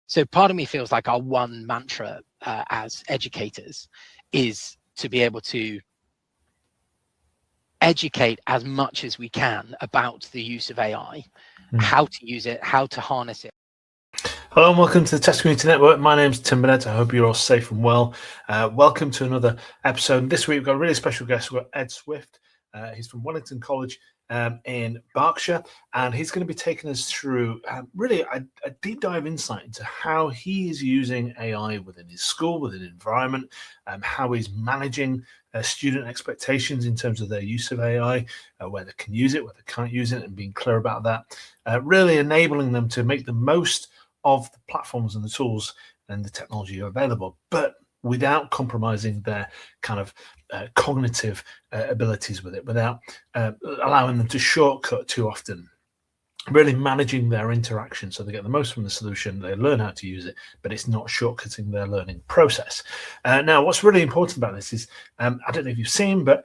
So part of me feels like our one mantra as educators is to be able to educate as much as we can about the use of AI, how to use it, how to harness it. Hello and welcome to the Test Community Network. My name's Tim Burnett. I hope you're all safe and well. Welcome to another episode. This week we've got a really special guest. We've got Ed Swift. He's from Wellington College in Berkshire, and he's going to be taking us through really a deep dive insight into how he is using AI within his school, within the environment, how he's managing student expectations in terms of their use of AI, where they can use it, where they can't use it, and being clear about that, really enabling them to make the most of the platforms and the tools and the technology available, but without compromising their kind of cognitive abilities with it, without allowing them to shortcut too often, really managing their interaction so they get the most from the solution, they learn how to use it, but it's not shortcutting their learning process. Now, what's really important about this is, I don't know if you've seen, but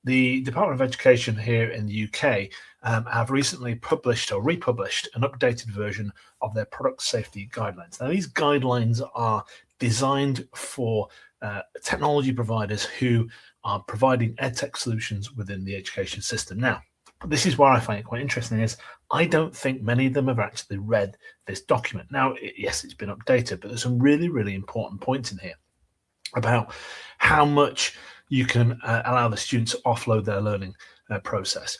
the Department of Education here in the UK have recently published or republished an updated version of their product safety guidelines. Now, these guidelines are designed for technology providers who are providing edtech solutions within the education system. Now, this is where I find it quite interesting is I don't think many of them have actually read this document. Now, yes, it's been updated, but there's some really, really important points in here about how much you can allow the students to offload their learning process,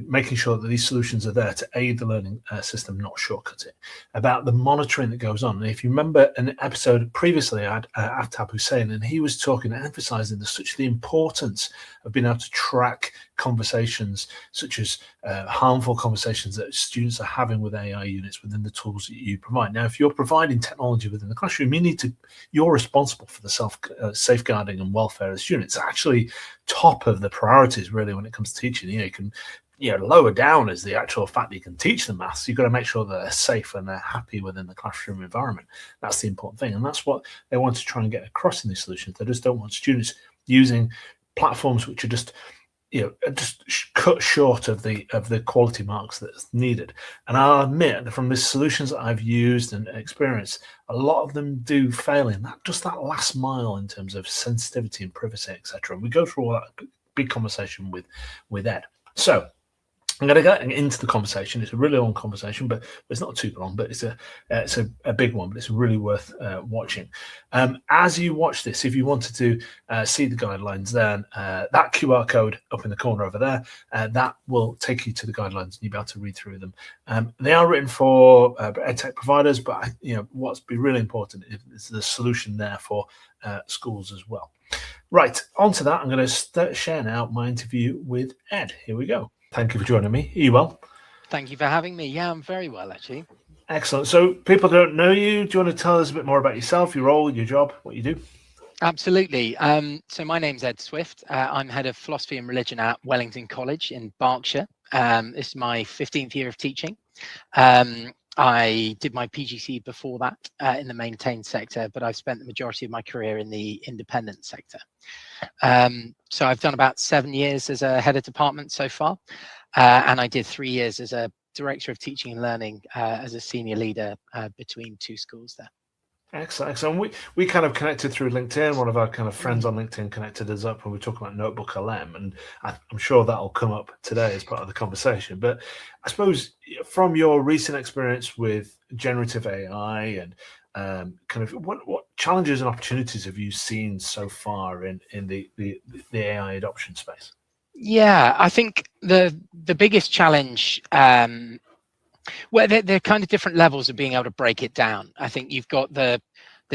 making sure that these solutions are there to aid the learning system, not shortcut it, about the monitoring that goes on. And if you remember an episode previously, I had Aftab Hussain, and he was talking, emphasizing the importance of being able to track conversations, such as harmful conversations that students are having with AI units within the tools that you provide. Now, if you're providing technology within the classroom, you're responsible for the safeguarding and welfare of the students. It's actually top of the priorities, really, when it comes to teaching. You can lower down as the actual fact that you can teach them maths. You've got to make sure that they're safe and they're happy within the classroom environment. That's the important thing, and that's what they want to try and get across in these solutions. They just don't want students using platforms which are just cut short of the quality marks that's needed. And I'll admit that from the solutions that I've used and experienced, a lot of them do fail in that last mile in terms of sensitivity and privacy, etc. And we go through all that big conversation with Ed. So I'm going to get into the conversation. It's a really long conversation, but it's not too long, but it's a big one, but it's really worth watching. As you watch this, if you wanted to see the guidelines, then that QR code up in the corner over there, that will take you to the guidelines and you'll be able to read through them. They are written for edtech providers, but what's really important is the solution there for schools as well. Right, on to that. I'm going to share now my interview with Ed. Here we go. Thank you for joining me. Are you well? Thank you for having me. Yeah, I'm very well, actually. Excellent. So people don't know you. Do you want to tell us a bit more about yourself, your role, your job, what you do? Absolutely. So my name's Ed Swift. I'm head of philosophy and religion at Wellington College in Berkshire. This is my 15th year of teaching. I did my PGC before that in the maintained sector, but I've spent the majority of my career in the independent sector. So I've done about 7 years as a head of department so far, and I did 3 years as a director of teaching and learning as a senior leader between two schools there. Excellent. We kind of connected through LinkedIn. One of our kind of friends on LinkedIn connected us up when we were talking about Notebook LM, and I'm sure that'll come up today as part of the conversation. But I suppose from your recent experience with generative AI and kind of what challenges and opportunities have you seen so far in the AI adoption space? Yeah, I think the biggest challenge, well, they're kind of different levels of being able to break it down. I think you've got the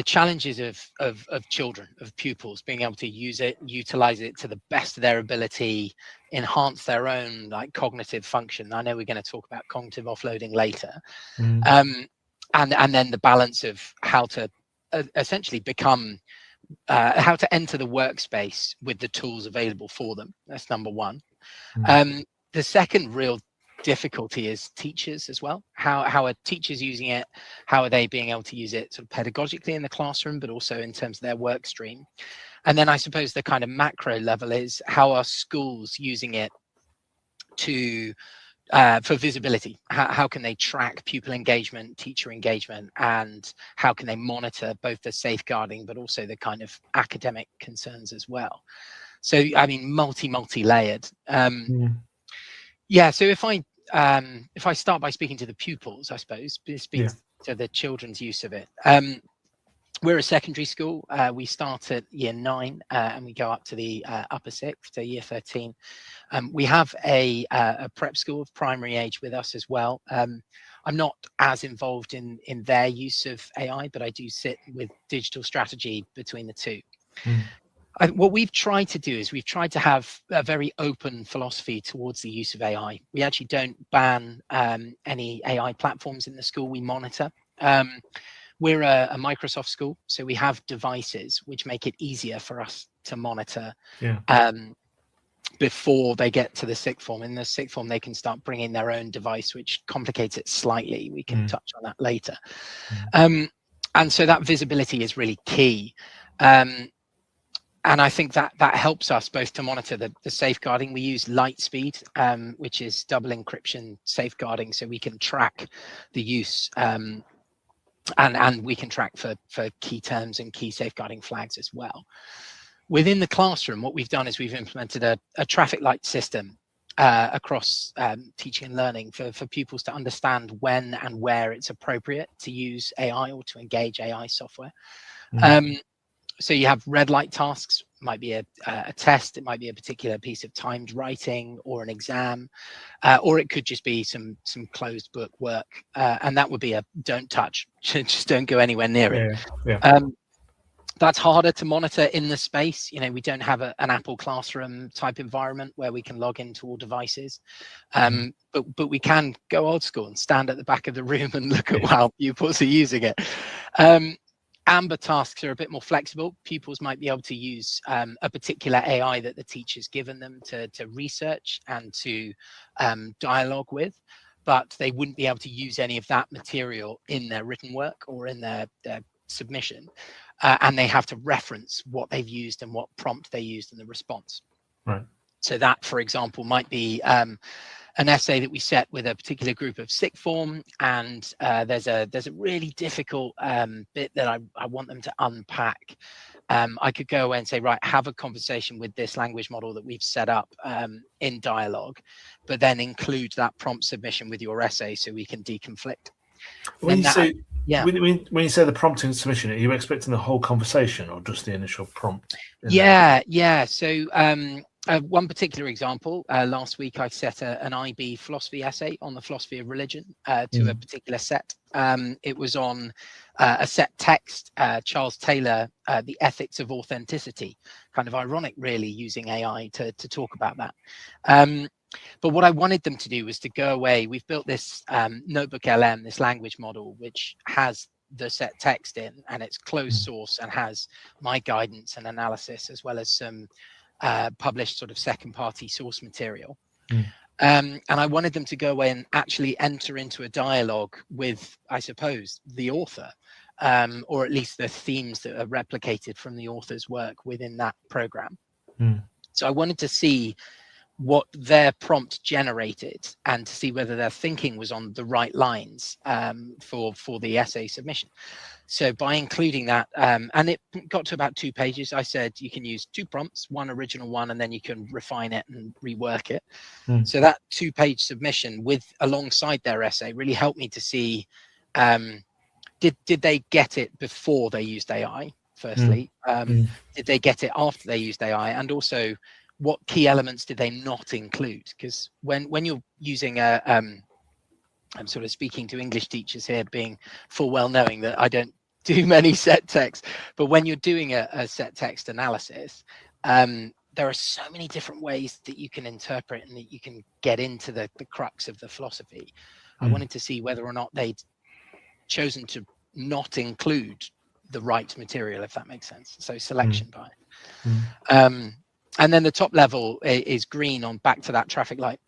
challenges of children, of pupils, being able to utilize it to the best of their ability, enhance their own cognitive function. I know we're going to talk about cognitive offloading later. And then the balance of how to essentially become, how to enter the workspace with the tools available for them. That's number one. The second real difficulty is teachers as well. How are teachers using it? How are they being able to use it sort of pedagogically in the classroom, but also in terms of their work stream? And then I suppose the kind of macro level is how are schools using it to for visibility. How can they track pupil engagement, teacher engagement, and how can they monitor both the safeguarding but also the kind of academic concerns as well? So I mean, multi-layered. Yeah. So if I start by speaking to the pupils, I suppose, speak to the children's use of it. We're a secondary school. We start at year 9 and we go up to the upper 6th, to year 13. We have a prep school of primary age with us as well. I'm not as involved in their use of AI, but I do sit with digital strategy between the two. What we've tried to do is we've tried to have a very open philosophy towards the use of AI. We actually don't ban any AI platforms in the school. We monitor. We're a Microsoft school, so we have devices which make it easier for us to monitor before they get to the sixth form. In the sixth form, they can start bringing their own device, which complicates it slightly. We can touch on that later. And so that visibility is really key. And I think that helps us both to monitor the safeguarding. We use Lightspeed, which is double encryption safeguarding, so we can track the use and we can track for key terms and key safeguarding flags as well. Within the classroom, what we've done is we've implemented a traffic light system across teaching and learning for pupils to understand when and where it's appropriate to use AI or to engage AI software. So you have red light tasks, might be a test, it might be a particular piece of timed writing or an exam, or it could just be some closed book work, and that would be a don't touch, just don't go anywhere near it. That's harder to monitor in the space. We don't have an Apple Classroom type environment where we can log into all devices, but we can go old school and stand at the back of the room and look at how pupils are using it. Amber tasks are a bit more flexible. Pupils might be able to use a particular AI that the teacher's given them to research and to dialogue with, but they wouldn't be able to use any of that material in their written work or in their submission. And they have to reference what they've used and what prompt they used in the response. Right. So that, for example, might be an essay that we set with a particular group of sixth form, and there's a really difficult bit that I want them to unpack. I could go away and say, right, have a conversation with this language model that we've set up in dialogue, but then include that prompt submission with your essay so we can deconflict. When you say the prompting submission, are you expecting the whole conversation or just the initial prompt? So one particular example, last week I set an IB philosophy essay on the philosophy of religion to a particular set. It was on a set text, Charles Taylor, The Ethics of Authenticity. Kind of ironic, really, using AI to talk about that. But what I wanted them to do was to go away. We've built this notebook LM, this language model, which has the set text in, and it's closed source and has my guidance and analysis, as well as some published sort of second party source material. And I wanted them to go away and actually enter into a dialogue with, I suppose, the author, or at least the themes that are replicated from the author's work within that program. So I wanted to see what their prompt generated and to see whether their thinking was on the right lines for the essay submission. So by including that, and it got to about 2 pages, I said you can use 2 prompts, one original one, and then you can refine it and rework it. So that 2-page submission alongside their essay really helped me to see, did they get it before they used AI, firstly? Did they get it after they used AI? And also, what key elements did they not include? Because when you're using I'm sort of speaking to English teachers here, being full well knowing that I don't do many set text, but when you're doing a set text analysis, there are so many different ways that you can interpret and that you can get into the crux of the philosophy. I wanted to see whether or not they'd chosen to not include the right material, if that makes sense. So selection bias. And then the top level is green on back to that traffic light.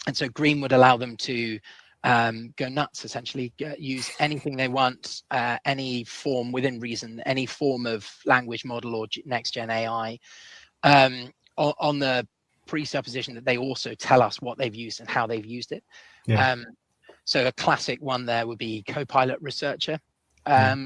And so green would allow them to go nuts, essentially, use anything they want, any form within reason, any form of language model or next gen AI. On the presupposition that they also tell us what they've used and how they've used it. Yeah. So a classic one there would be Copilot Researcher,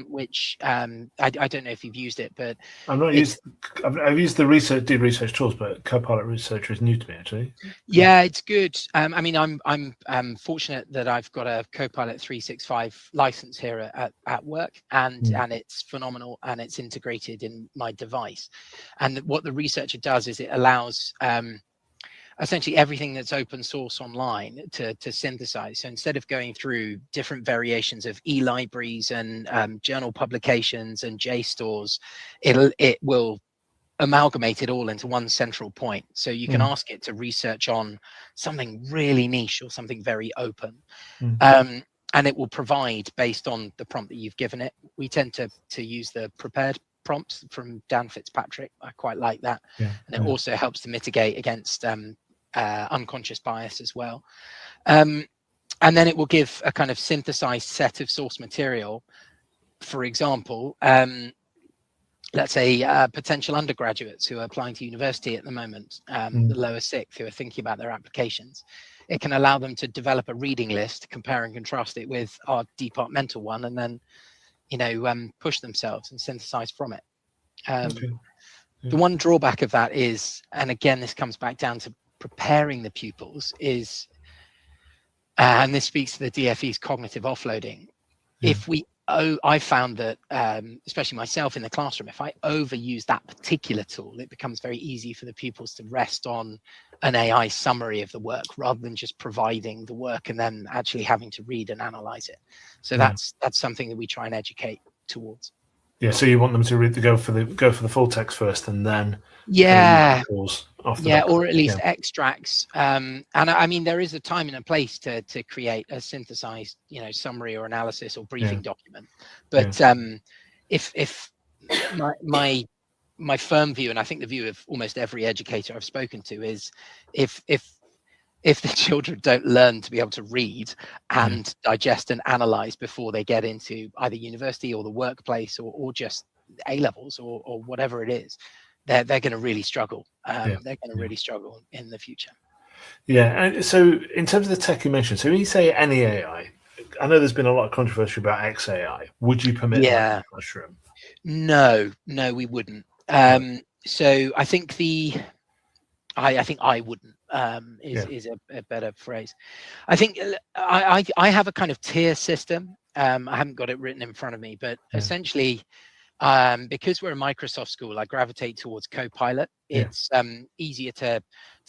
which I don't know if you've used it, but I've used the research tools, but Copilot Researcher is new to me actually. Yeah, it's good. I mean, I'm fortunate that I've got a Copilot 365 license here at work, and it's phenomenal, and it's integrated in my device. And what the researcher does is it allows essentially everything that's open source online to synthesize. So instead of going through different variations of e-libraries and journal publications and JSTORs, it will amalgamate it all into one central point. So you can ask it to research on something really niche or something very open. And it will provide based on the prompt that you've given it. We tend to use the prepared prompts from Dan Fitzpatrick. I quite like that. And it also helps to mitigate against unconscious bias as well. And then it will give a kind of synthesized set of source material. For example, let's say potential undergraduates who are applying to university at the moment, the lower sixth, who are thinking about their applications. It can allow them to develop a reading list, compare and contrast it with our departmental one, and then, push themselves and synthesize from it. The one drawback of that is, and again, this comes back down to preparing the pupils, is, and this speaks to the DFE's cognitive offloading. I found that, especially myself in the classroom, if I overuse that particular tool, it becomes very easy for the pupils to rest on an AI summary of the work rather than just providing the work and then actually having to read and analyze it. So that's something that we try and educate towards. Yeah, so you want them to go for the full text first, and then or at least extracts. And I mean, there is a time and a place to create a synthesized, summary or analysis or briefing document. But if my firm view, and I think the view of almost every educator I've spoken to, is if the children don't learn to be able to read and digest and analyze before they get into either university or the workplace or just A-levels or whatever it is, they're going to really struggle. They're going to really struggle in the future. Yeah. And so in terms of the tech you mentioned, so when you say any AI, I know there's been a lot of controversy about XAI. Would you permit that in the classroom? No, we wouldn't. So I think I wouldn't is a better phrase. I think I have a kind of tier system. I haven't got it written in front of me, but essentially, because we're a Microsoft school, I gravitate towards Copilot. It's easier to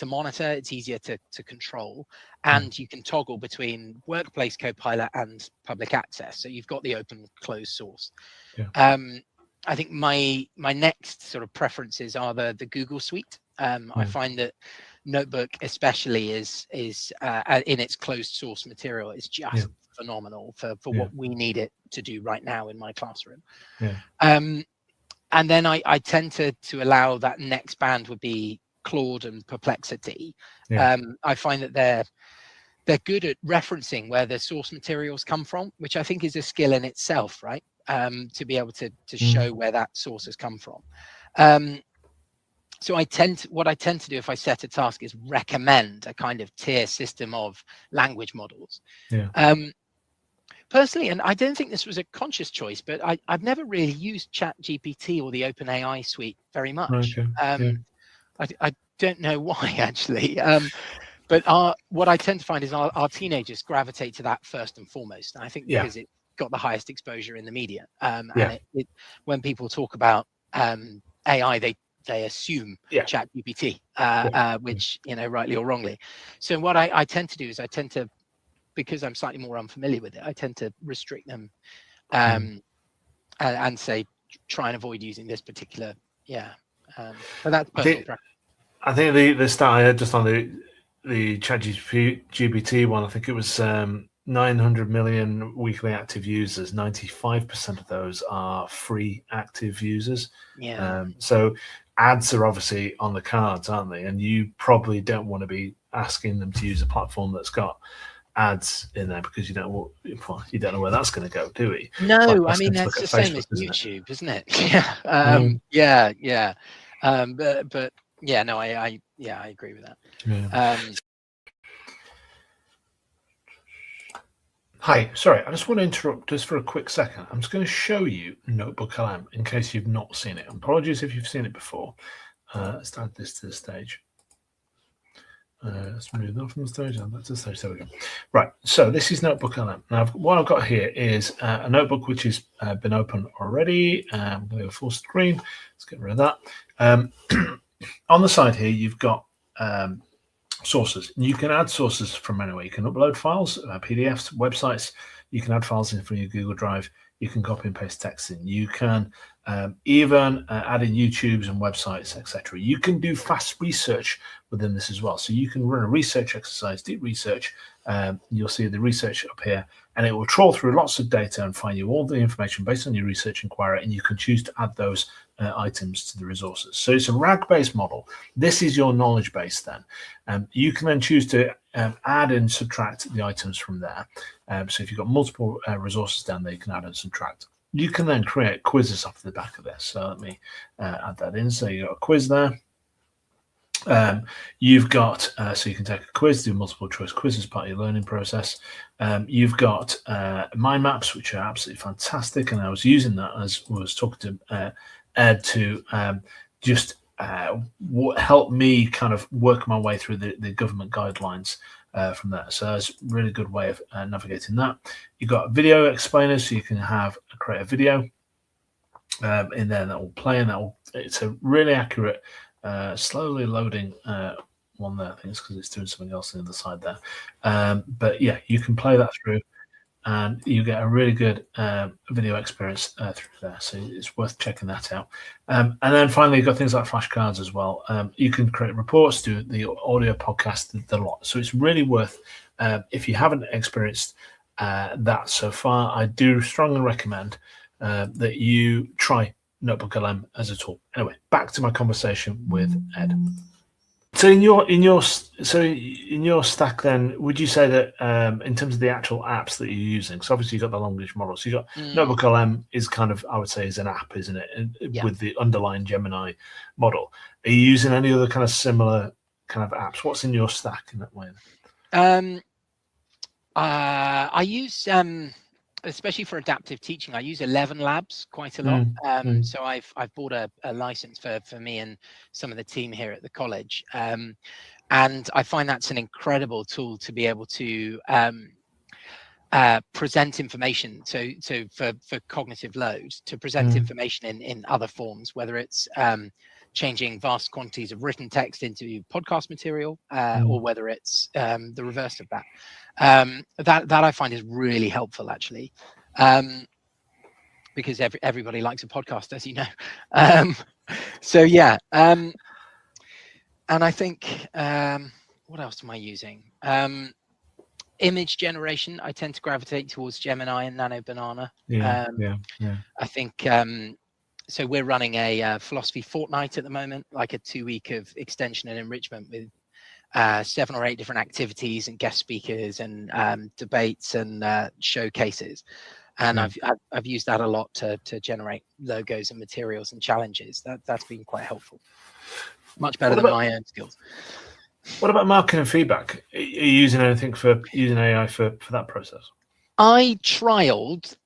monitor, it's easier to control, and you can toggle between workplace Copilot and public access. So you've got the open closed source. I think my next sort of preferences are the Google Suite. I find that Notebook especially is in its closed source material is just phenomenal for what we need it to do right now in my classroom. And then I tend to allow that next band would be Claude and Perplexity. I find that they're good at referencing where the source materials come from, which I think is a skill in itself, right? To be able to show where that source has come from. So what I tend to do if I set a task is recommend a kind of tier system of language models. Personally, and I don't think this was a conscious choice, but I've never really used ChatGPT or the OpenAI suite very much. I don't know why, actually. But what I tend to find is our teenagers gravitate to that first and foremost. And I think because it got the highest exposure in the media. And when people talk about AI, they assume ChatGPT, which, rightly or wrongly. So what I tend to do is because I'm slightly more unfamiliar with it, I tend to restrict them and say, try and avoid using this particular, but that's personal practice. I think the stat I had just on the ChatGPT one, I think it was 900 million weekly active users. 95% of those are free active users. So ads are obviously on the cards, aren't they? And you probably don't want to be asking them to use a platform that's got ads in there because you don't know where that's going to go, do we? No, I mean that's the same as YouTube, isn't it? But Yeah, no, I agree with that. Yeah. Hi, sorry, I just want to interrupt just for a quick second. I'm just going to show you Notebook LM in case you've not seen it. Apologies if you've seen it before. Let's add this to the stage. Let's move that from the stage and that's the stage. There we go. Right, so this is Notebook LM. Now, what I've got here is a notebook which has been open already. I'm going to go full screen. Let's get rid of that. On the side here, you've got sources. You can add sources from anywhere. You can upload files, PDFs, websites. You can add files in from your Google Drive. You can copy and paste text in. You can even add in YouTubes and websites, etc. You can do fast research within this as well. So you can run a research exercise, deep research. You'll see the research up here, and it will trawl through lots of data and find you all the information based on your research inquiry, and you can choose to add those items to the resources. So it's a RAG-based model. This is your knowledge base then. You can then choose to add and subtract the items from there. So if you've got multiple resources down there, you can add and subtract. You can then create quizzes off the back of this. So let me add that in. So you've got a quiz there. You've got, so you can take a quiz, do multiple choice quiz as part of your learning process. You've got mind maps, which are absolutely fantastic. And I was using that as I was talking to Ed to just help me kind of work my way through the government guidelines from there. So that's a really good way of navigating that. You've got video explainers, so you can create a video in there that will play, and it's a really accurate, slowly loading one there. I think it's because it's doing something else on the other side there. But yeah, you can play that through, and you get a really good video experience through there. So it's worth checking that out. And then finally, you've got things like flashcards as well. You can create reports, do the audio podcast, the lot. So it's really worth, if you haven't experienced that so far, I do strongly recommend that you try Notebook LM as a tool. Anyway, back to my conversation with Ed. So in your stack, then, would you say that in terms of the actual apps that you're using? So obviously you've got the language model. So you got Notebook LM is kind of, I would say, is an app, isn't it? Yeah. With the underlying Gemini model. Are you using any other kind of similar kind of apps? What's in your stack in that way? I use, especially for adaptive teaching, I use 11 Labs quite a lot. So I've bought a license for me and some of the team here at the college. And I find that's an incredible tool to be able to present information. So for cognitive load, to present information in other forms, whether it's changing vast quantities of written text into podcast material, or whether it's the reverse of that. That I find is really helpful, actually, because everybody likes a podcast, as you know. So yeah, and I think what else am I using? Image generation, I tend to gravitate towards Gemini and Nano Banana. Yeah. I think so. We're running a philosophy fortnight at the moment, like a 2-week of extension and enrichment with 7 or 8 different activities and guest speakers and debates and showcases. And I've used that a lot to generate logos and materials and challenges. That's been quite helpful. Much better than my own skills. What about marking and feedback? Are you using anything for using AI for that process? I trialed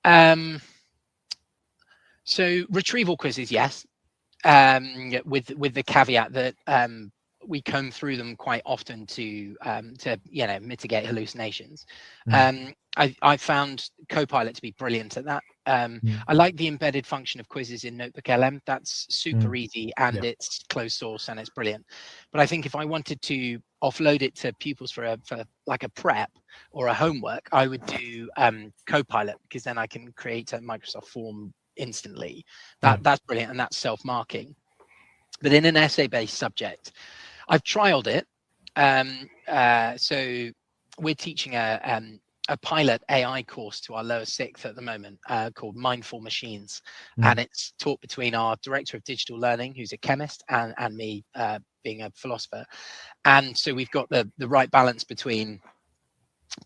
so retrieval quizzes, yes, with the caveat that we comb through them quite often to mitigate hallucinations. I found Copilot to be brilliant at that. I like the embedded function of quizzes in Notebook LM. That's super easy, and it's closed source and it's brilliant. But I think if I wanted to offload it to pupils for like a prep or a homework, I would do Copilot, because then I can create a Microsoft form instantly. That's brilliant, and that's self-marking. But in an essay-based subject, I've trialed it. So we're teaching a pilot AI course to our lower 6th at the moment, called Mindful Machines. And it's taught between our director of digital learning, who's a chemist, and me, being a philosopher. And so we've got the right balance between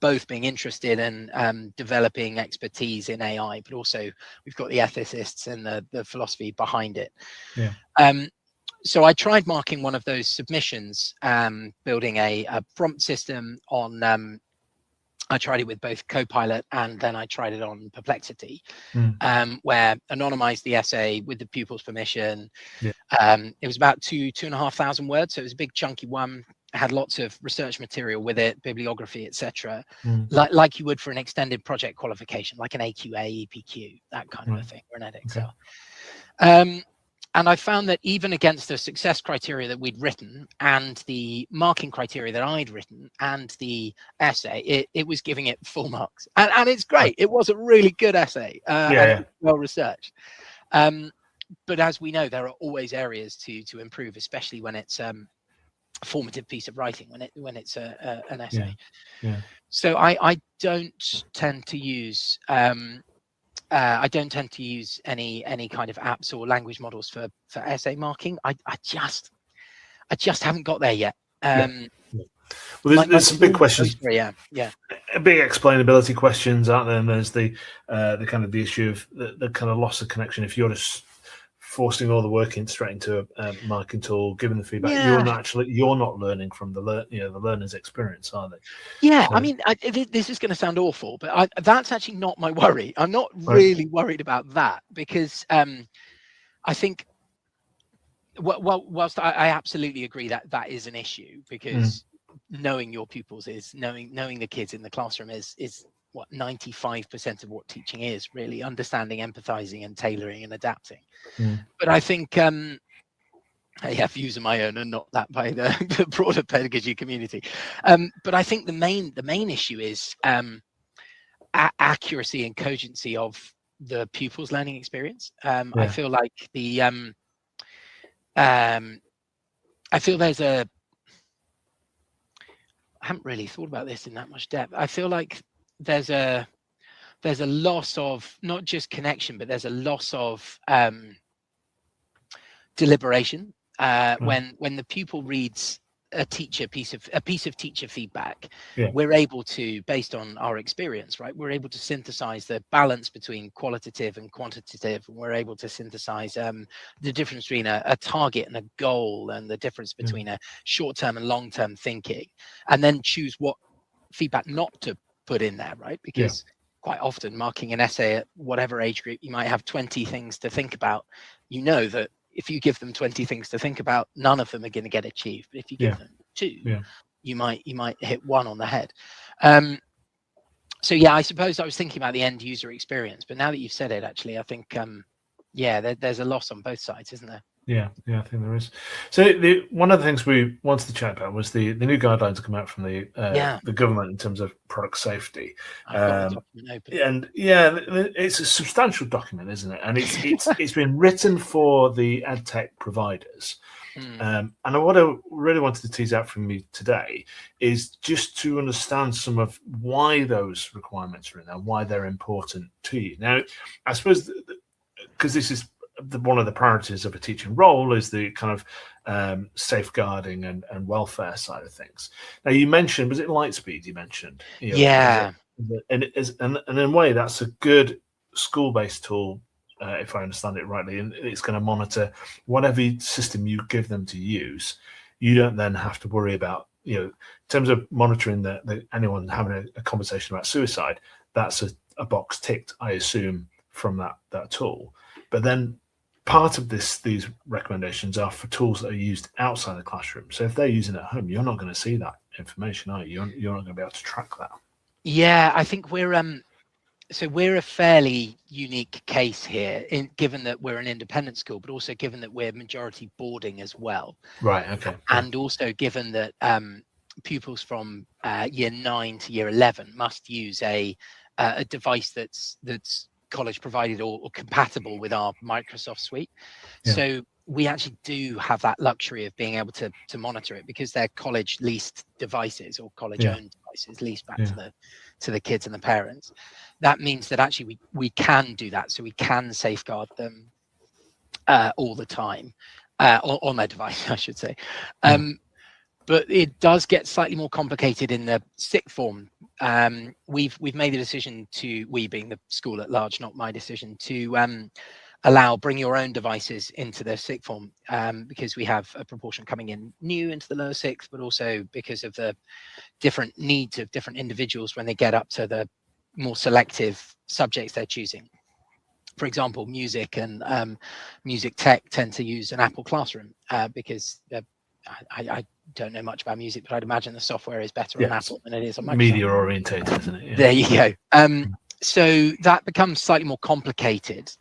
both being interested in developing expertise in AI, but also we've got the ethicists and the philosophy behind it. So I tried marking one of those submissions, building a prompt system on. I tried it with both Copilot, and then I tried it on Perplexity, where anonymized the essay with the pupil's permission. Yeah. It was about 2,500 words, so it was a big chunky one. I had lots of research material with it, bibliography, etc., like you would for an extended project qualification, like an AQA, EPQ, that kind of a thing, or an edXL. And I found that even against the success criteria that we'd written and the marking criteria that I'd written and the essay, it was giving it full marks. And it's great. It was a really good essay, and well researched. But as we know, there are always areas to improve, especially when it's a formative piece of writing, when it's an essay. So I don't tend to use any kind of apps or language models for essay marking. I just haven't got there yet. Well, there's some big questions. Yeah. Big explainability questions, aren't there? And there's the kind of the issue of the kind of loss of connection. If you're just forcing all the work in straight into a marking tool, giving the feedback, you're not learning from the learner's experience, are they? Yeah, so, I mean, this is going to sound awful, but that's actually not my worry. I'm not really worried about that, because I think, whilst I absolutely agree that is an issue, because knowing your pupils is knowing the kids in the classroom is what 95% of what teaching is, really understanding, empathizing, and tailoring and adapting. But I think I have views of my own and not that by the broader pedagogy community. But I think the main issue is accuracy and cogency of the pupil's learning experience. I feel like I feel there's I haven't really thought about this in that much depth. I feel like there's a loss of not just connection, but there's a loss of deliberation when the pupil reads a piece of teacher feedback. We're able to, based on our experience, right, we're able to synthesize the balance between qualitative and quantitative, and we're able to synthesize the difference between a target and a goal, and the difference between a short-term and long-term thinking, and then choose what feedback not to put in there, right? Because quite often marking an essay at whatever age group, you might have 20 things to think about. You know that if you give them 20 things to think about, none of them are going to get achieved. But if you give them 2, you might hit 1 on the head. So I suppose I was thinking about the end user experience, but now that you've said it, actually, I think there's a loss on both sides, isn't there? Yeah, I think there is. So one of the things we wanted to chat about was the new guidelines that come out from the government in terms of product safety. And it's a substantial document, isn't it? And it's been written for the edtech providers. And what I really wanted to tease out from you today is just to understand some of why those requirements are in there, why they're important to you. Now, I suppose because this is one of the priorities of a teaching role is the kind of safeguarding and welfare side of things. Now, you mentioned, was it Lightspeed you mentioned? And in a way, that's a good school-based tool, if I understand it rightly, and it's going to monitor whatever system you give them to use. You don't then have to worry about, in terms of monitoring anyone having a conversation about suicide, that's a box ticked, I assume, from that tool. But then part of these recommendations are for tools that are used outside the classroom. So if they're using it at home, you're not going to see that information, are you? You're not going to be able to track that. Yeah, I think we're a fairly unique case here, given that we're an independent school, but also given that we're majority boarding as well. Right. Okay. And also given that pupils from year 9 to year 11 must use a device that's college provided or compatible with our Microsoft suite. So we actually do have that luxury of being able to monitor it, because they're college leased devices or college owned devices leased back to the kids and the parents. That means that actually we can do that, so we can safeguard them all the time on their device, I should say. But it does get slightly more complicated in the sixth form. We've made the decision we being the school at large, not my decision, to bring your own devices into the sixth form, because we have a proportion coming in new into the lower sixth, but also because of the different needs of different individuals when they get up to the more selective subjects they're choosing. For example, music and music tech tend to use an Apple Classroom because I don't know much about music, but I'd imagine the software is better on Apple than it is on Microsoft. Media orientated, isn't it? Yeah. There you go. So that becomes slightly more complicated.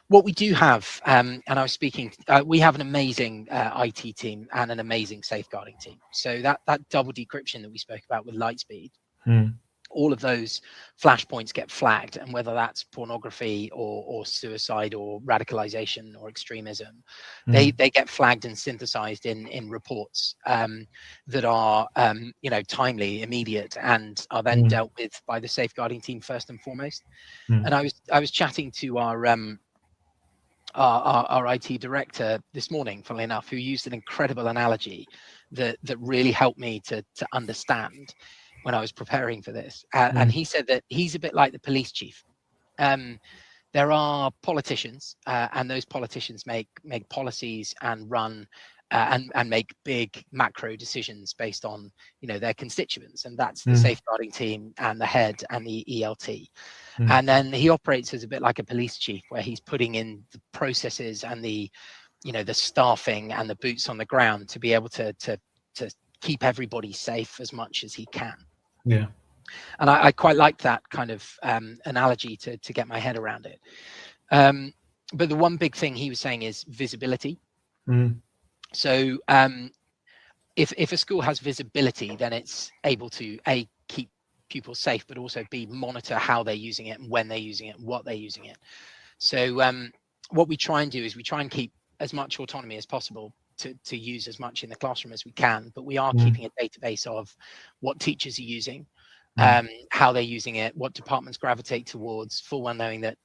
What we do have, and I was speaking, we have an amazing IT team and an amazing safeguarding team. So that double decryption that we spoke about with Lightspeed, all of those flashpoints get flagged, and whether that's pornography or suicide or radicalization or extremism, they get flagged and synthesized in reports that are timely, immediate, and are then dealt with by the safeguarding team first and foremost. And I was chatting to our IT director this morning, funnily enough, who used an incredible analogy that really helped me to understand when I was preparing for this. And he said that he's a bit like the police chief. There are politicians, and those politicians make policies and run and make big macro decisions based on their constituents, and that's the safeguarding team and the head and the ELT. And then he operates as a bit like a police chief, where he's putting in the processes and the the staffing and the boots on the ground to be able to keep everybody safe as much as he can. Yeah. And I quite like that kind of analogy to get my head around it. But the one big thing he was saying is visibility. So if a school has visibility, then it's able to A, keep pupils safe, but also B, monitor how they're using it and when they're using it and what they're using it. So what we try and do is we try and keep as much autonomy as possible to use as much in the classroom as we can, but we are keeping a database of what teachers are using, how they're using it, what departments gravitate towards, full well knowing that,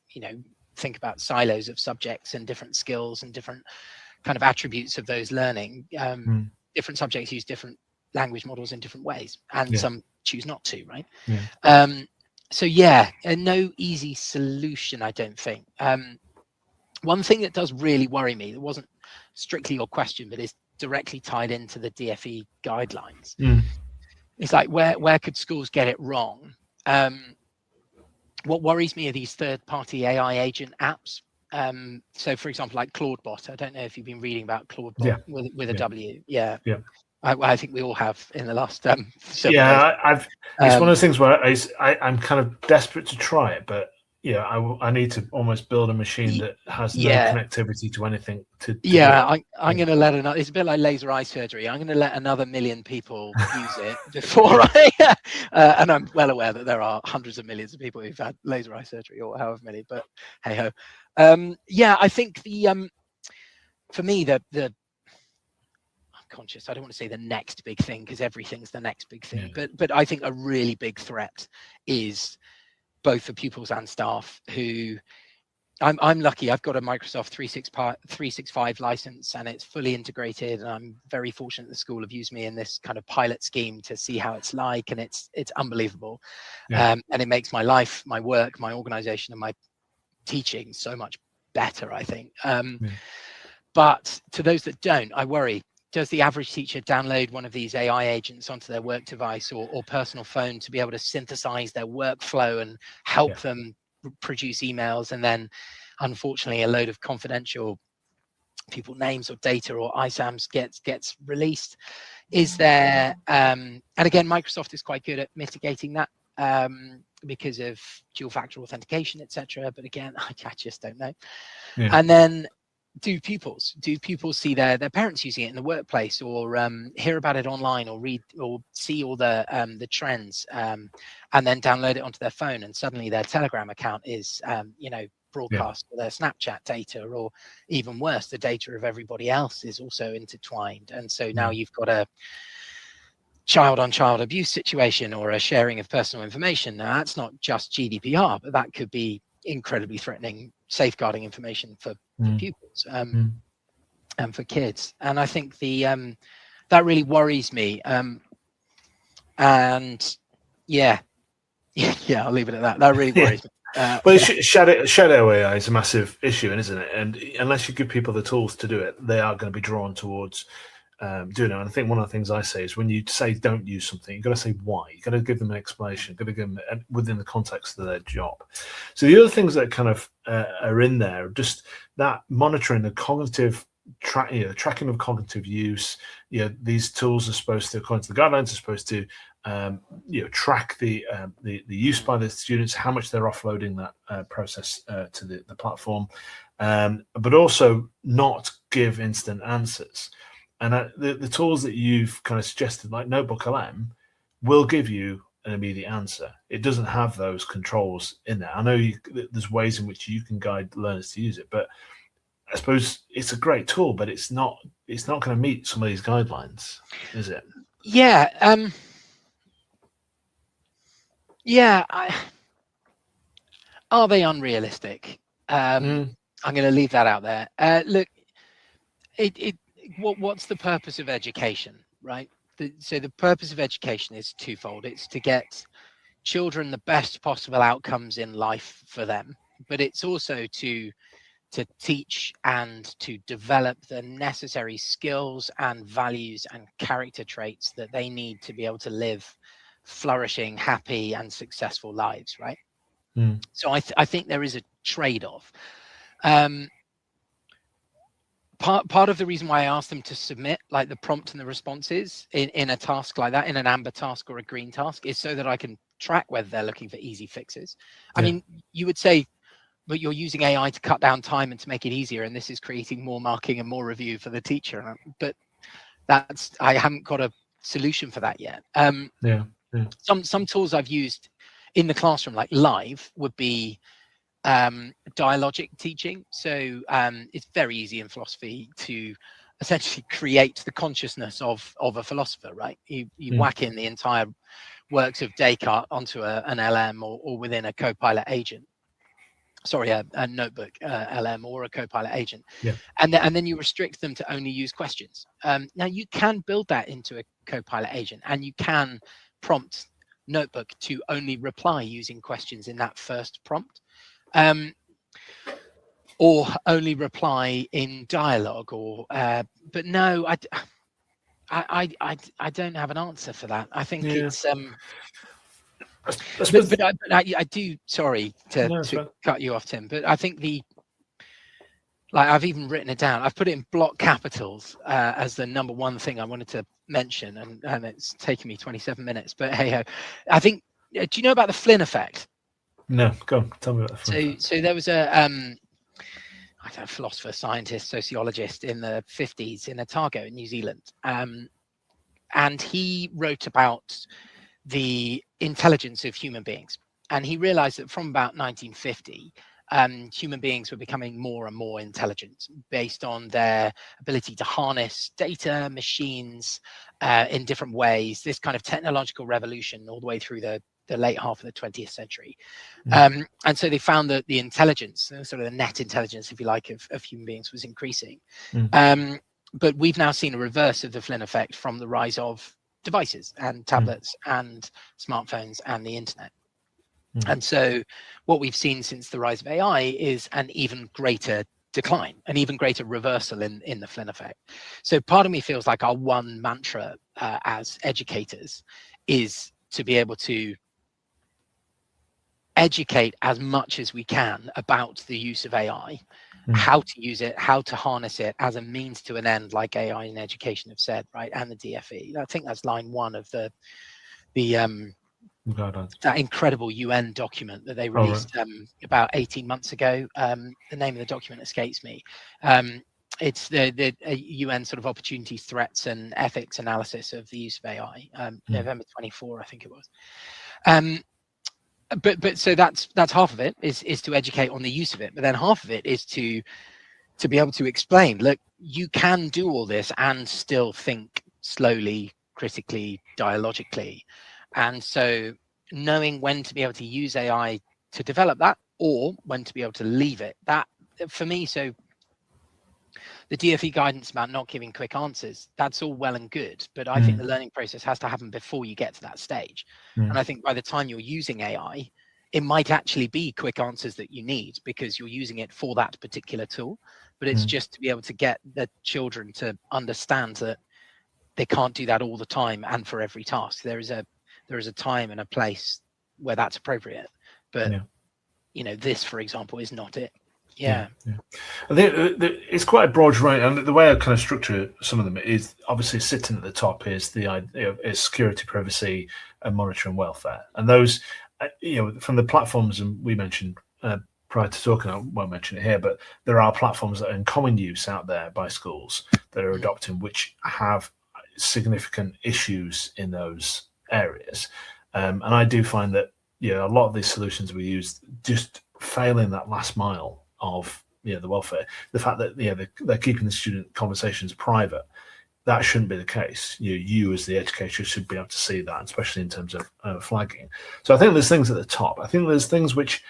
think about silos of subjects and different skills and different kind of attributes of those learning. Different subjects use different language models in different ways, and some choose not to, right? So no easy solution, I don't think. One thing that does really worry me, that wasn't strictly your question, but is directly tied into the DfE guidelines. It's like, where could schools get it wrong? What worries me are these third-party AI agent apps. So, for example, like Claudebot. I don't know if you've been reading about Claudebot with a W. Yeah. I think we all have in the last it's one of those things where I'm kind of desperate to try it, but I need to almost build a machine that has no connectivity to anything. I'm going to let another. It's a bit like laser eye surgery. I'm going to let another million people use it before and I'm well aware that there are hundreds of millions of people who've had laser eye surgery, or however many. But hey ho. I think for me the I'm conscious. I don't want to say the next big thing, because everything's the next big thing. But I think a really big threat is both for pupils and staff who I'm lucky. I've got a Microsoft 365 license, and it's fully integrated. And I'm very fortunate the school have used me in this kind of pilot scheme to see how it's like, and it's unbelievable. And it makes my life, my work, my organization, and my teaching so much better, I think. But to those that don't, I worry. Does the average teacher download one of these AI agents onto their work device or personal phone to be able to synthesize their workflow and help them produce emails? And then, unfortunately, a load of confidential people names or data or ISAMs gets released. Is there, and again, Microsoft is quite good at mitigating that because of dual factor authentication, etc. But again, I just don't know. And then, do pupils see their parents using it in the workplace, or hear about it online, or read or see all the trends, and then download it onto their phone, and suddenly their Telegram account is broadcast or their Snapchat data, or even worse, the data of everybody else is also intertwined. And so now you've got a child on child abuse situation, or a sharing of personal information. Now that's not just GDPR, but that could be incredibly threatening safeguarding information for pupils and for kids. And I think that really worries me. And I'll leave it at that. That really worries me. Well, shadow AI is a massive issue, isn't it? And unless you give people the tools to do it, they are going to be drawn towards doing it. And I think one of the things I say is when you say don't use something, you've got to say why. You've got to give them an explanation. You've got to give them within the context of their job. So the other things that kind of are in there, just that monitoring the cognitive tracking of cognitive use. These tools are supposed to, according to the guidelines, are supposed to track the use by the students, how much they're offloading that process to the platform, but also not give instant answers. And the tools that you've kind of suggested, like Notebook LM, will give you an immediate answer. It doesn't have those controls in there. I know there's ways in which you can guide learners to use it, but I suppose it's a great tool, but it's not going to meet some of these guidelines, is it? Yeah. Are they unrealistic? I'm going to leave that out there. Look, what's the purpose of education, right? So the purpose of education is twofold. It's to get children the best possible outcomes in life for them, but it's also to teach and to develop the necessary skills and values and character traits that they need to be able to live flourishing, happy and successful lives, right? So I think there is a trade-off. Part of the reason why I asked them to submit like the prompt and the responses in a task like that, in an amber task or a green task, is so that I can track whether they're looking for easy fixes. I mean, you would say, but you're using AI to cut down time and to make it easier, and this is creating more marking and more review for the teacher. But I haven't got a solution for that yet. Some tools I've used in the classroom, like live, would be dialogic teaching. So it's very easy in philosophy to essentially create the consciousness of a philosopher, right? You whack in the entire works of Descartes onto an LM or within a Copilot agent. Sorry, a notebook LM or a Copilot agent, and then you restrict them to only use questions. Now you can build that into a Copilot agent, and you can prompt Notebook to only reply using questions in that first prompt, or only reply in dialogue. Or but no, I don't have an answer for that. I think it's but I do. Sorry to cut you off, Tim. But I think I've even written it down. I've put it in block capitals as the number one thing I wanted to mention, and it's taken me 27 minutes. But hey, I think. Do you know about the Flynn effect? No, go on. Tell me about the Flynn effect. So there was a philosopher, scientist, sociologist in the 50s in Otago in New Zealand, and he wrote about the intelligence of human beings, and he realized that from about 1950 human beings were becoming more and more intelligent based on their ability to harness data, machines in different ways, this kind of technological revolution all the way through the late half of the 20th century. And so they found that the intelligence, sort of the net intelligence, if you like, of human beings was increasing. But we've now seen a reverse of the Flynn effect from the rise of devices and tablets and smartphones and the internet. And so what we've seen since the rise of AI is an even greater decline, an even greater reversal in the Flynn effect. So part of me feels like our one mantra as educators is to be able to educate as much as we can about the use of AI, how to use it, how to harness it as a means to an end, like AI in education have said, right? And the DFE. I think that's line one of that incredible UN document that they released about 18 months ago. The name of the document escapes me. It's the UN sort of opportunities, threats and ethics analysis of the use of AI, November 24, I think it was. But so that's half of it is to educate on the use of it, but then half of it is to be able to explain, look, you can do all this and still think slowly, critically, dialogically. And so knowing when to be able to use AI to develop that or when to be able to leave it, that for me, so the DFE guidance about not giving quick answers, that's all well and good, but I think the learning process has to happen before you get to that stage. And I think by the time you're using AI, it might actually be quick answers that you need because you're using it for that particular tool. But it's just to be able to get the children to understand that they can't do that all the time and for every task. There is a time and a place where that's appropriate. But this, for example, is not it. Yeah. I think it's quite a broad range, and the way I kind of structure some of them is obviously sitting at the top is the idea of security, privacy, and monitoring welfare. And those, from the platforms, and we mentioned prior to talking, I won't mention it here, but there are platforms that are in common use out there by schools that are adopting, which have significant issues in those areas. And I do find that a lot of these solutions we use just failing that last mile of the welfare. The fact that they're keeping the student conversations private, that shouldn't be the case. You as the educator should be able to see that, especially in terms of flagging. So I think there's things at the top. I think there's things which,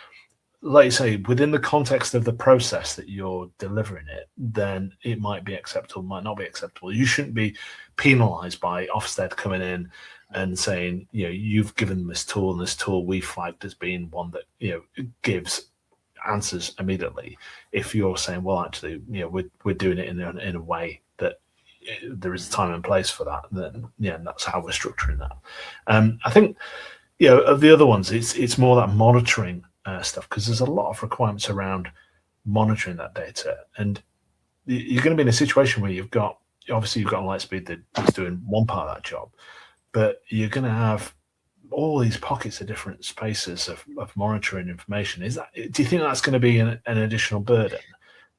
like you say, within the context of the process that you're delivering it, then it might be acceptable, might not be acceptable. You shouldn't be penalised by Ofsted coming in and saying, you've given them this tool, and this tool we flagged as being one that gives answers immediately. If you're saying, well, actually, we're doing it in a way that there is a time and place for that, then that's how we're structuring that. I think of the other ones, it's more that monitoring stuff, because there's a lot of requirements around monitoring that data, and you're going to be in a situation where you've got Lightspeed that's doing one part of that job, but you're going to have all these pockets of different spaces of monitoring information. Do you think that's going to be an additional burden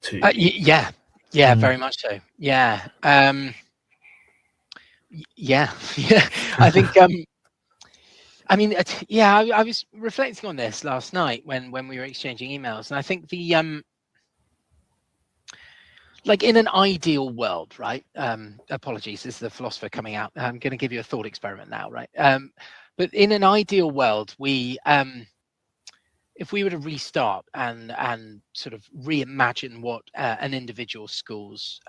to you? Yeah, very much so. Yeah. I think I was reflecting on this last night when we were exchanging emails, and I think the like in an ideal world, right? Apologies, this is the philosopher coming out. I'm going to give you a thought experiment now, right? But in an ideal world, we if we were to restart and sort of reimagine what an individual school's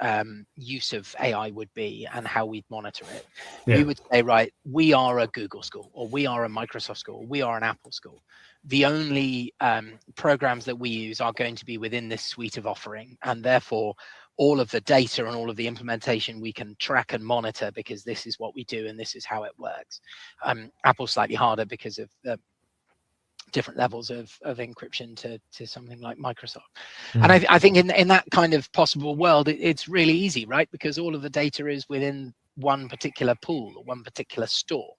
use of AI would be and how we'd monitor it, we would say, right, we are a Google school, or we are a Microsoft school, or we are an Apple school. The only programs that we use are going to be within this suite of offering, and therefore all of the data and all of the implementation we can track and monitor because this is what we do and this is how it works. Apple's slightly harder because of the different levels of encryption to something like Microsoft. And I think in that kind of possible world, it's really easy, right? Because all of the data is within one particular pool or one particular store.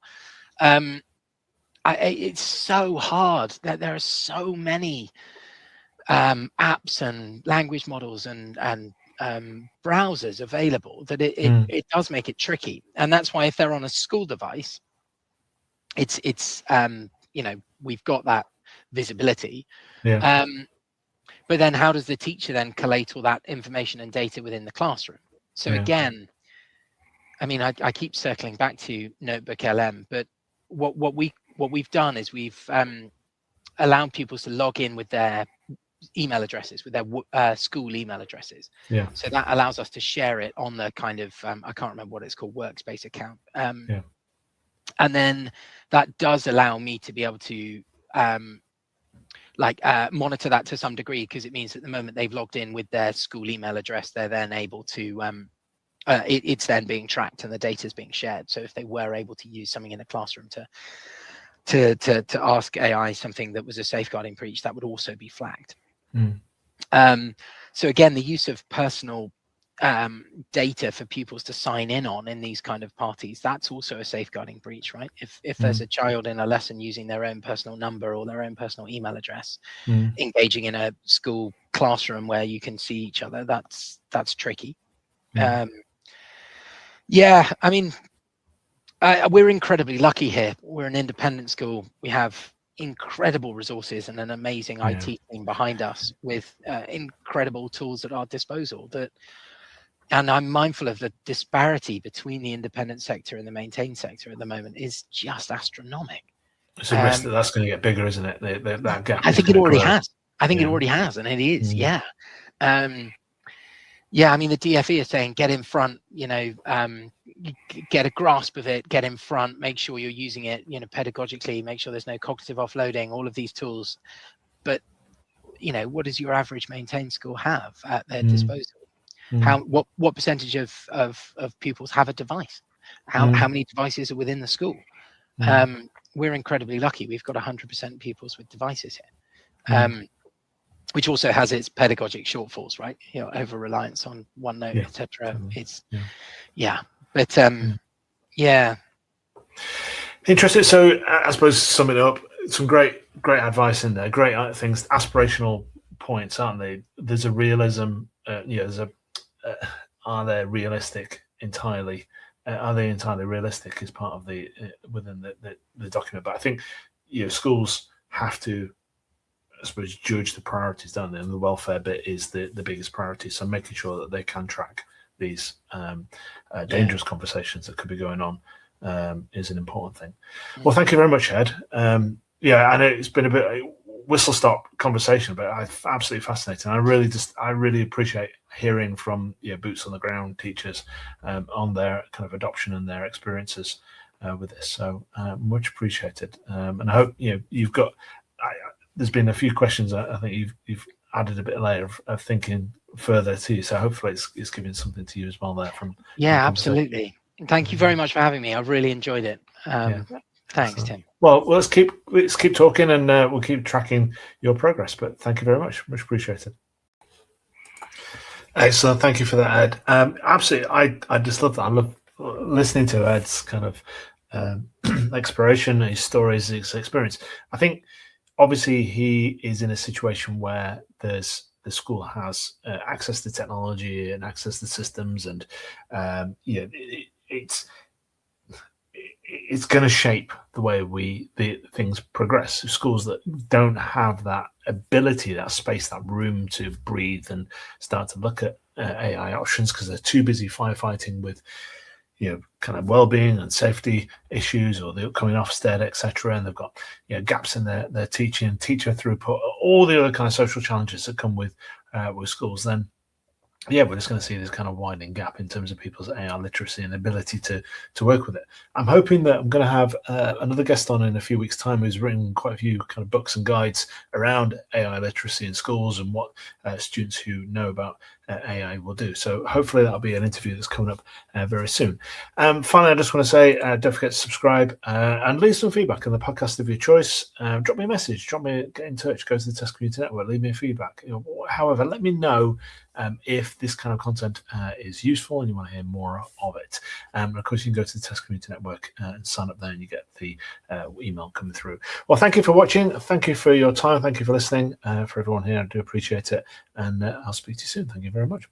It's so hard that there are so many apps and language models and browsers available that it does make it tricky. And that's why if they're on a school device, it's we've got that visibility. But then how does the teacher then collate all that information and data within the classroom? So again, I mean, I keep circling back to Notebook LM, but what we've done is we've allowed pupils to log in with their email addresses, with their school email addresses. So that allows us to share it on the kind of I can't remember what it's called, workspace account. And then that does allow me to be able to monitor that to some degree, because it means at the moment they've logged in with their school email address, they're then able to it's then being tracked and the data is being shared. So if they were able to use something in the classroom to ask AI something that was a safeguarding breach, that would also be flagged. So again, the use of personal data for pupils to sign in on in these kind of parties, that's also a safeguarding breach, right? If there's a child in a lesson using their own personal number or their own personal email address, engaging in a school classroom where you can see each other, that's tricky. I mean, we're incredibly lucky here. We're an independent school. We have incredible resources and an amazing IT team behind us with incredible tools at our disposal. And I'm mindful of the disparity between the independent sector and the maintained sector at the moment is just astronomical. It's a risk that's going to get bigger, isn't it? That gap. I think it already has. I think it already has, and it is. I mean, the DFE is saying get in front, get a grasp of it, get in front, make sure you're using it, pedagogically, make sure there's no cognitive offloading, all of these tools. But what does your average maintained school have at their disposal? What percentage of pupils have a device? How many devices are within the school? We're incredibly lucky. We've got 100% pupils with devices here, which also has its pedagogic shortfalls, right? Over reliance on OneNote, etc. It's but Interesting. So I suppose summing up, some great advice in there, great things, aspirational points, aren't they? There's a realism. Are they realistic entirely? Are they entirely realistic as part of the within the document? But I think schools have to, I suppose, judge the priorities, don't they? And the welfare bit is the biggest priority. So making sure that they can track these dangerous conversations that could be going on is an important thing. Well, thank you very much, Ed. I know it's been a bit whistle stop conversation, but it's absolutely fascinating. I really appreciate hearing from boots on the ground teachers on their kind of adoption and their experiences with this. So much appreciated. And I hope you've got. There's been a few questions. I think you've added a bit later of thinking further to you. So hopefully it's giving something to you as well there from. Absolutely. Thank you very much for having me. I really enjoyed it. Thanks, Tim. Well, let's keep talking, and we'll keep tracking your progress. But thank you very much. Much appreciated. Excellent. Thank you for that, Ed. Absolutely. I just love that. I love listening to Ed's kind of exploration, his stories, his experience. I think obviously he is in a situation where the school has access to technology and access to systems, and it's going to shape the way things progress. Schools that don't have that ability, that space, that room to breathe and start to look at AI options because they're too busy firefighting with kind of well-being and safety issues, or the upcoming Ofsted, etc. And they've got gaps in their teaching, teacher throughput, all the other kind of social challenges that come with schools. Then we're just going to see this kind of widening gap in terms of people's AI literacy and ability to work with it. I'm hoping that I'm going to have another guest on in a few weeks' time who's written quite a few kind of books and guides around AI literacy in schools and what students who know about AI will do. So hopefully that'll be an interview that's coming up very soon. Finally, I just want to say, don't forget to subscribe and leave some feedback on the podcast of your choice. Drop me a message, get in touch, go to the Test Community Network, leave me a feedback. However, let me know if this kind of content is useful and you want to hear more of it. Of course, you can go to the Test Community Network and sign up there, and you get the email coming through. Well, thank you for watching. Thank you for your time. Thank you for listening. For everyone here, I do appreciate it. And I'll speak to you soon. Thank you very much.